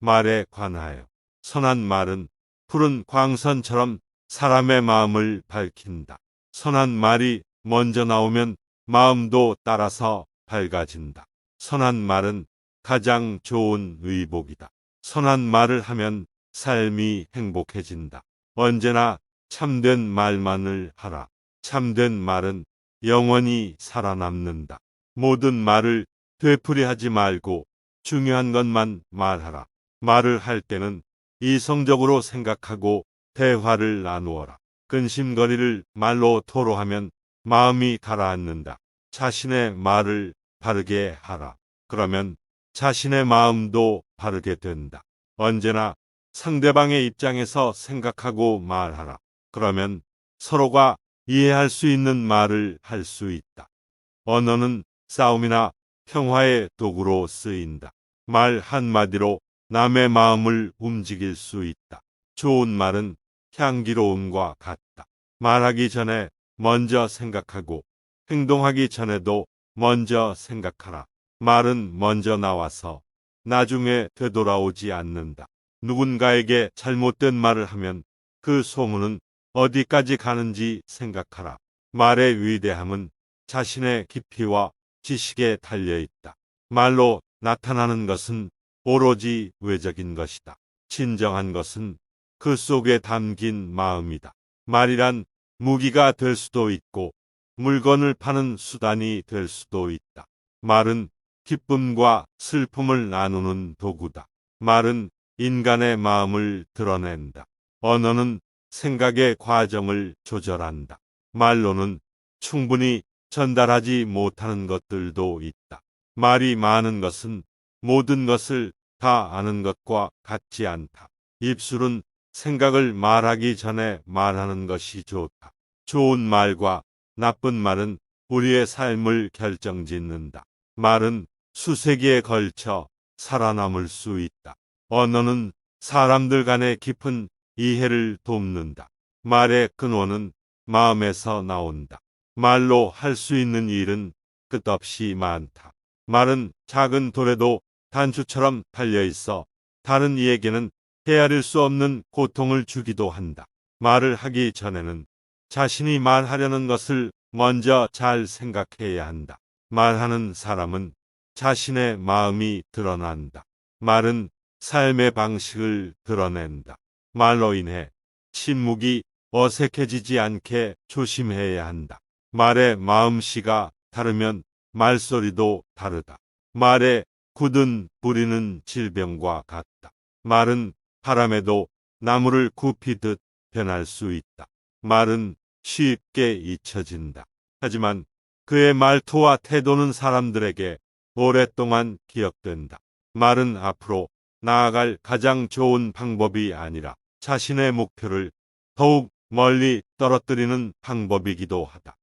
말에 관하여. 선한 말은 푸른 광선처럼 사람의 마음을 밝힌다. 선한 말이 먼저 나오면 마음도 따라서 밝아진다. 선한 말은 가장 좋은 의복이다. 선한 말을 하면 삶이 행복해진다. 언제나 참된 말만을 하라. 참된 말은 영원히 살아남는다. 모든 말을 되풀이하지 말고 중요한 것만 말하라. 말을 할 때는 이성적으로 생각하고 대화를 나누어라. 근심거리를 말로 토로하면 마음이 가라앉는다. 자신의 말을 바르게 하라. 그러면 자신의 마음도 바르게 된다. 언제나 상대방의 입장에서 생각하고 말하라. 그러면 서로가 이해할 수 있는 말을 할 수 있다. 언어는 싸움이나 평화의 도구로 쓰인다. 말 한마디로 남의 마음을 움직일 수 있다. 좋은 말은 향기로움과 같다. 말하기 전에 먼저 생각하고 행동하기 전에도 먼저 생각하라. 말은 먼저 나와서 나중에 되돌아오지 않는다. 누군가에게 잘못된 말을 하면 그 소문은 어디까지 가는지 생각하라. 말의 위대함은 자신의 깊이와 지식에 달려 있다. 말로 나타나는 것은 오로지 외적인 것이다. 진정한 것은 그 속에 담긴 마음이다. 말이란 무기가 될 수도 있고 물건을 파는 수단이 될 수도 있다. 말은 기쁨과 슬픔을 나누는 도구다. 말은 인간의 마음을 드러낸다. 언어는 생각의 과정을 조절한다. 말로는 충분히 전달하지 못하는 것들도 있다. 말이 많은 것은 모든 것을 다 아는 것과 같지 않다. 입술은 생각을 말하기 전에 말하는 것이 좋다. 좋은 말과 나쁜 말은 우리의 삶을 결정짓는다. 말은 수세기에 걸쳐 살아남을 수 있다. 언어는 사람들 간의 깊은 이해를 돕는다. 말의 근원은 마음에서 나온다. 말로 할 수 있는 일은 끝없이 많다. 말은 작은 돌에도 단추처럼 달려 있어 다른 이에게는 헤아릴 수 없는 고통을 주기도 한다. 말을 하기 전에는 자신이 말하려는 것을 먼저 잘 생각해야 한다. 말하는 사람은 자신의 마음이 드러난다. 말은 삶의 방식을 드러낸다. 말로 인해 침묵이 어색해지지 않게 조심해야 한다. 말의 마음씨가 다르면 말소리도 다르다. 말에 굳은 뿌리는 질병과 같다. 말은 바람에도 나무를 굽히듯 변할 수 있다. 말은 쉽게 잊혀진다. 하지만 그의 말투와 태도는 사람들에게 오랫동안 기억된다. 말은 앞으로 나아갈 가장 좋은 방법이 아니라 자신의 목표를 더욱 멀리 떨어뜨리는 방법이기도 하다.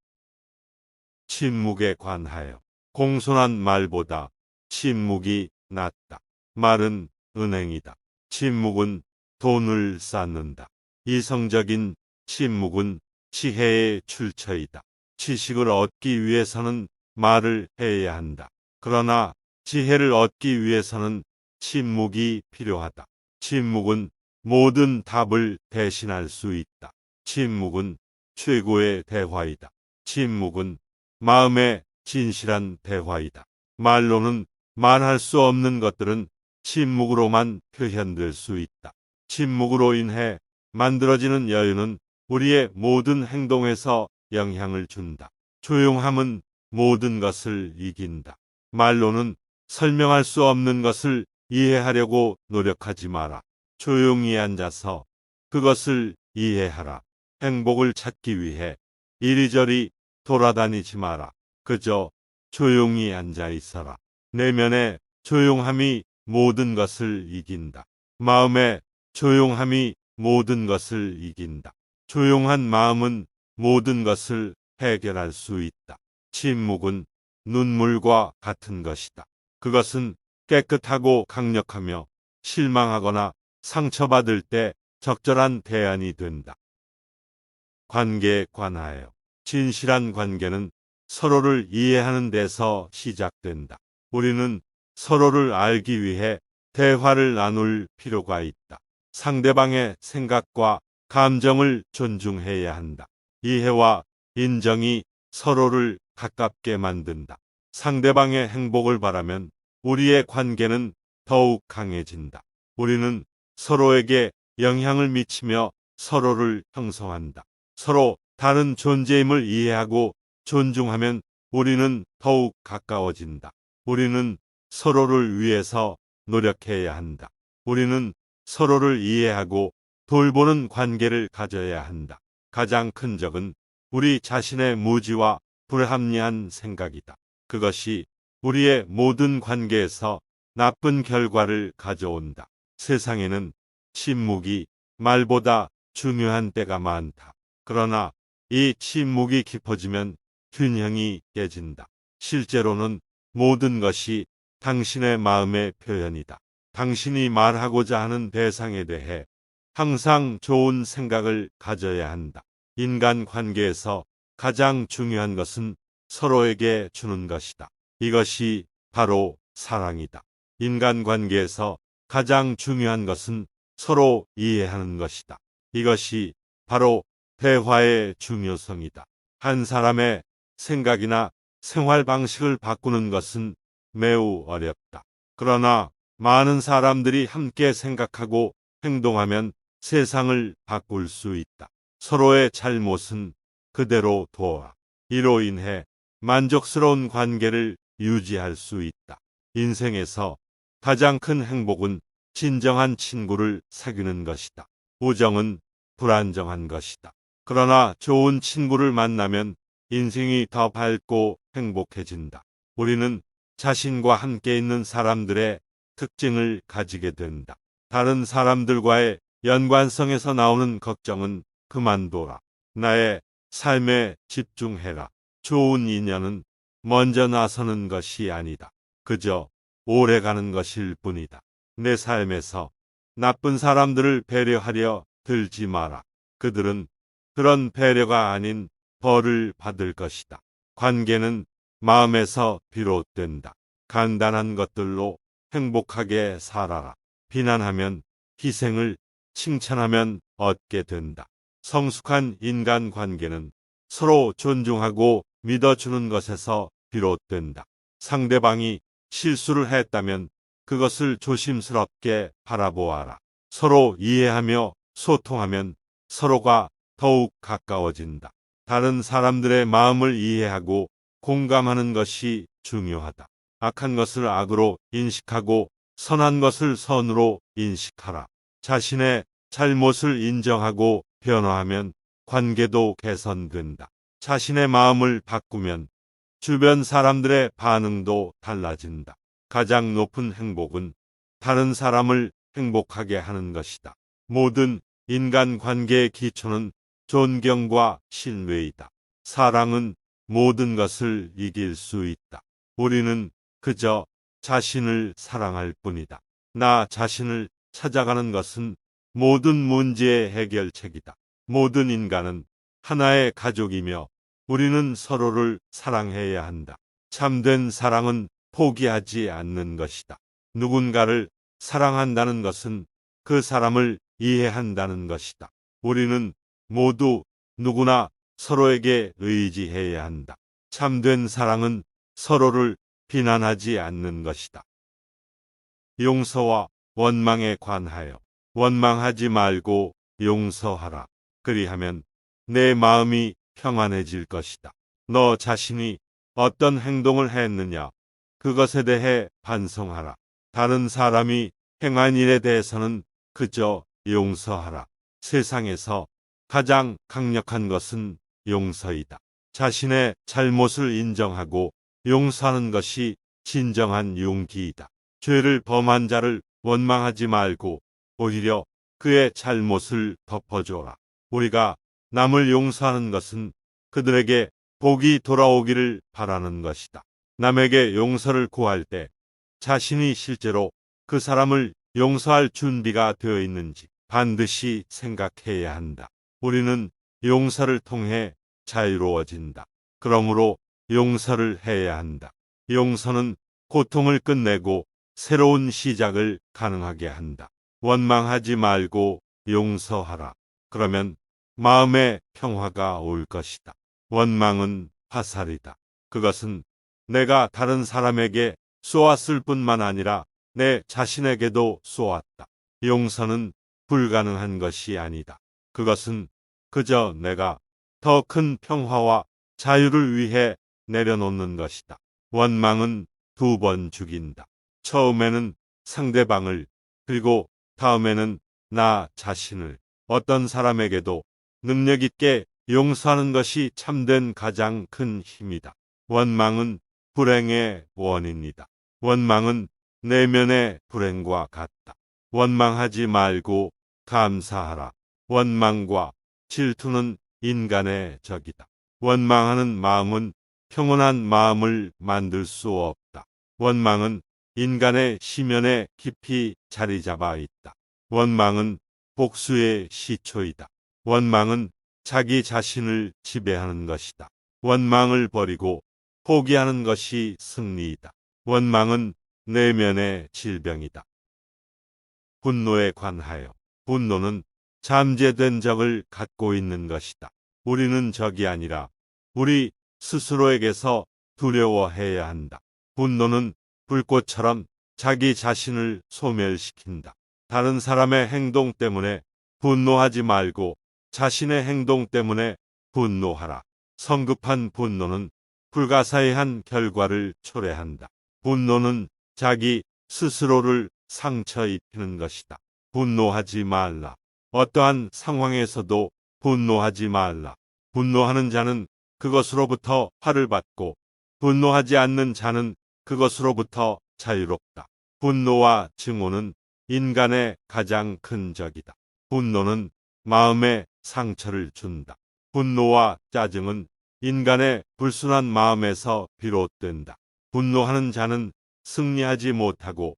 침묵에 관하여. 공손한 말보다 침묵이 낫다. 말은 은행이다. 침묵은 돈을 쌓는다. 이성적인 침묵은 지혜의 출처이다. 지식을 얻기 위해서는 말을 해야 한다. 그러나 지혜를 얻기 위해서는 침묵이 필요하다. 침묵은 모든 답을 대신할 수 있다. 침묵은 최고의 대화이다. 침묵은 마음의 진실한 대화이다. 말로는 말할 수 없는 것들은 침묵으로만 표현될 수 있다. 침묵으로 인해 만들어지는 여유는 우리의 모든 행동에서 영향을 준다. 조용함은 모든 것을 이긴다. 말로는 설명할 수 없는 것을 이해하려고 노력하지 마라. 조용히 앉아서 그것을 이해하라. 행복을 찾기 위해 이리저리 돌아다니지 마라. 그저 조용히 앉아 있어라. 내면의 조용함이 모든 것을 이긴다. 마음의 조용함이 모든 것을 이긴다. 조용한 마음은 모든 것을 해결할 수 있다. 침묵은 눈물과 같은 것이다. 그것은 깨끗하고 강력하며 실망하거나 상처받을 때 적절한 대안이 된다. 관계에 관하여. 진실한 관계는 서로를 이해하는 데서 시작된다. 우리는 서로를 알기 위해 대화를 나눌 필요가 있다. 상대방의 생각과 감정을 존중해야 한다. 이해와 인정이 서로를 가깝게 만든다. 상대방의 행복을 바라면 우리의 관계는 더욱 강해진다. 우리는 서로에게 영향을 미치며 서로를 형성한다. 서로 다른 존재임을 이해하고 존중하면 우리는 더욱 가까워진다. 우리는 서로를 위해서 노력해야 한다. 우리는 서로를 이해하고 돌보는 관계를 가져야 한다. 가장 큰 적은 우리 자신의 무지와 불합리한 생각이다. 그것이 우리의 모든 관계에서 나쁜 결과를 가져온다. 세상에는 침묵이 말보다 중요한 때가 많다. 그러나 이 침묵이 깊어지면 균형이 깨진다. 실제로는 모든 것이 당신의 마음의 표현이다. 당신이 말하고자 하는 대상에 대해 항상 좋은 생각을 가져야 한다. 인간 관계에서 가장 중요한 것은 서로에게 주는 것이다. 이것이 바로 사랑이다. 인간 관계에서 가장 중요한 것은 서로 이해하는 것이다. 이것이 바로 대화의 중요성이다. 한 사람의 생각이나 생활 방식을 바꾸는 것은 매우 어렵다. 그러나 많은 사람들이 함께 생각하고 행동하면 세상을 바꿀 수 있다. 서로의 잘못은 그대로 둬라. 이로 인해 만족스러운 관계를 유지할 수 있다. 인생에서 가장 큰 행복은 진정한 친구를 사귀는 것이다. 우정은 불안정한 것이다. 그러나 좋은 친구를 만나면 인생이 더 밝고 행복해진다. 우리는 자신과 함께 있는 사람들의 특징을 가지게 된다. 다른 사람들과의 연관성에서 나오는 걱정은 그만둬라. 나의 삶에 집중해라. 좋은 인연은 먼저 나서는 것이 아니다. 그저 오래가는 것일 뿐이다. 내 삶에서 나쁜 사람들을 배려하려 들지 마라. 그들은 그런 배려가 아닌 벌을 받을 것이다. 관계는 마음에서 비롯된다. 간단한 것들로 행복하게 살아라. 비난하면 희생을, 칭찬하면 얻게 된다. 성숙한 인간 관계는 서로 존중하고 믿어주는 것에서 비롯된다. 상대방이 실수를 했다면 그것을 조심스럽게 바라보아라. 서로 이해하며 소통하면 서로가 더욱 가까워진다. 다른 사람들의 마음을 이해하고 공감하는 것이 중요하다. 악한 것을 악으로 인식하고 선한 것을 선으로 인식하라. 자신의 잘못을 인정하고 변화하면 관계도 개선된다. 자신의 마음을 바꾸면 주변 사람들의 반응도 달라진다. 가장 높은 행복은 다른 사람을 행복하게 하는 것이다. 모든 인간 관계의 기초는 존경과 신뢰이다. 사랑은 모든 것을 이길 수 있다. 우리는 그저 자신을 사랑할 뿐이다. 나 자신을 찾아가는 것은 모든 문제의 해결책이다. 모든 인간은 하나의 가족이며 우리는 서로를 사랑해야 한다. 참된 사랑은 포기하지 않는 것이다. 누군가를 사랑한다는 것은 그 사람을 이해한다는 것이다. 우리는 모두 누구나 서로에게 의지해야 한다. 참된 사랑은 서로를 비난하지 않는 것이다. 용서와 원망에 관하여 원망하지 말고 용서하라. 그리하면 내 마음이 평안해질 것이다. 너 자신이 어떤 행동을 했느냐? 그것에 대해 반성하라. 다른 사람이 행한 일에 대해서는 그저 용서하라. 세상에서 가장 강력한 것은 용서이다. 자신의 잘못을 인정하고 용서하는 것이 진정한 용기이다. 죄를 범한 자를 원망하지 말고 오히려 그의 잘못을 덮어줘라. 우리가 남을 용서하는 것은 그들에게 복이 돌아오기를 바라는 것이다. 남에게 용서를 구할 때 자신이 실제로 그 사람을 용서할 준비가 되어 있는지 반드시 생각해야 한다. 우리는 용서를 통해 자유로워진다. 그러므로 용서를 해야 한다. 용서는 고통을 끝내고 새로운 시작을 가능하게 한다. 원망하지 말고 용서하라. 그러면 마음의 평화가 올 것이다. 원망은 화살이다. 그것은 내가 다른 사람에게 쏘았을 뿐만 아니라 내 자신에게도 쏘았다. 용서는 불가능한 것이 아니다. 그것은 그저 내가 더 큰 평화와 자유를 위해 내려놓는 것이다. 원망은 두 번 죽인다. 처음에는 상대방을, 그리고 다음에는 나 자신을. 어떤 사람에게도 능력 있게 용서하는 것이 참된 가장 큰 힘이다. 원망은 불행의 원인이다. 원망은 내면의 불행과 같다. 원망하지 말고 감사하라. 원망과 질투는 인간의 적이다. 원망하는 마음은 평온한 마음을 만들 수 없다. 원망은 인간의 심연에 깊이 자리 잡아 있다. 원망은 복수의 시초이다. 원망은 자기 자신을 지배하는 것이다. 원망을 버리고 포기하는 것이 승리이다. 원망은 내면의 질병이다. 분노에 관하여 분노는 잠재된 적을 갖고 있는 것이다. 우리는 적이 아니라 우리 스스로에게서 두려워해야 한다. 분노는 불꽃처럼 자기 자신을 소멸시킨다. 다른 사람의 행동 때문에 분노하지 말고 자신의 행동 때문에 분노하라. 성급한 분노는 불가사의한 결과를 초래한다. 분노는 자기 스스로를 상처 입히는 것이다. 분노하지 말라. 어떠한 상황에서도 분노하지 말라. 분노하는 자는 그것으로부터 화를 받고 분노하지 않는 자는 그것으로부터 자유롭다. 분노와 증오는 인간의 가장 큰 적이다. 분노는 마음에 상처를 준다. 분노와 짜증은 인간의 불순한 마음에서 비롯된다. 분노하는 자는 승리하지 못하고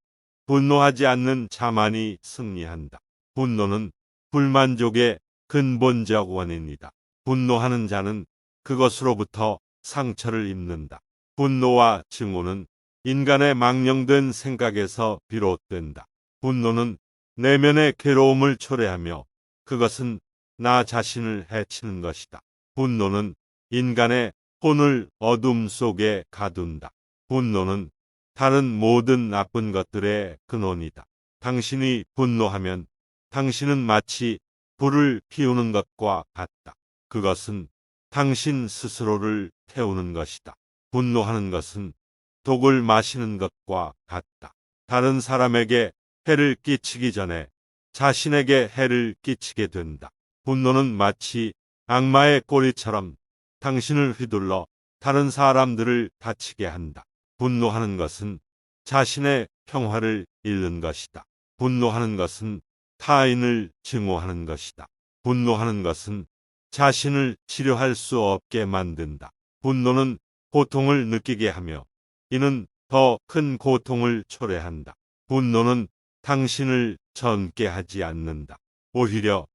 분노하지 않는 자만이 승리한다. 분노는 불만족의 근본적 원인이다. 분노하는 자는 그것으로부터 상처를 입는다. 분노와 증오는 인간의 망령된 생각에서 비롯된다. 분노는 내면의 괴로움을 초래하며 그것은 나 자신을 해치는 것이다. 분노는 인간의 혼을 어둠 속에 가둔다. 분노는 다른 모든 나쁜 것들의 근원이다. 당신이 분노하면 당신은 마치 불을 피우는 것과 같다. 그것은 당신 스스로를 태우는 것이다. 분노하는 것은 독을 마시는 것과 같다. 다른 사람에게 해를 끼치기 전에 자신에게 해를 끼치게 된다. 분노는 마치 악마의 꼬리처럼 당신을 휘둘러 다른 사람들을 다치게 한다. 분노하는 것은 자신의 평화를 잃는 것이다. 분노하는 것은 타인을 증오하는 것이다. 분노하는 것은 자신을 치료할 수 없게 만든다. 분노는 고통을 느끼게 하며 이는 더 큰 고통을 초래한다. 분노는 당신을 젊게 하지 않는다. 오히려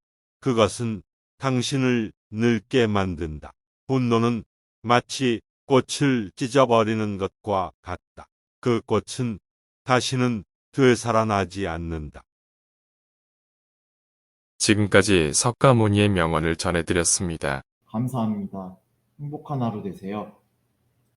그것은 당신을 늙게 만든다. 분노는 마치 꽃을 찢어버리는 것과 같다. 그 꽃은 다시는 되살아나지 않는다. 지금까지 석가모니의 명언을 전해드렸습니다. 감사합니다. 행복한 하루 되세요.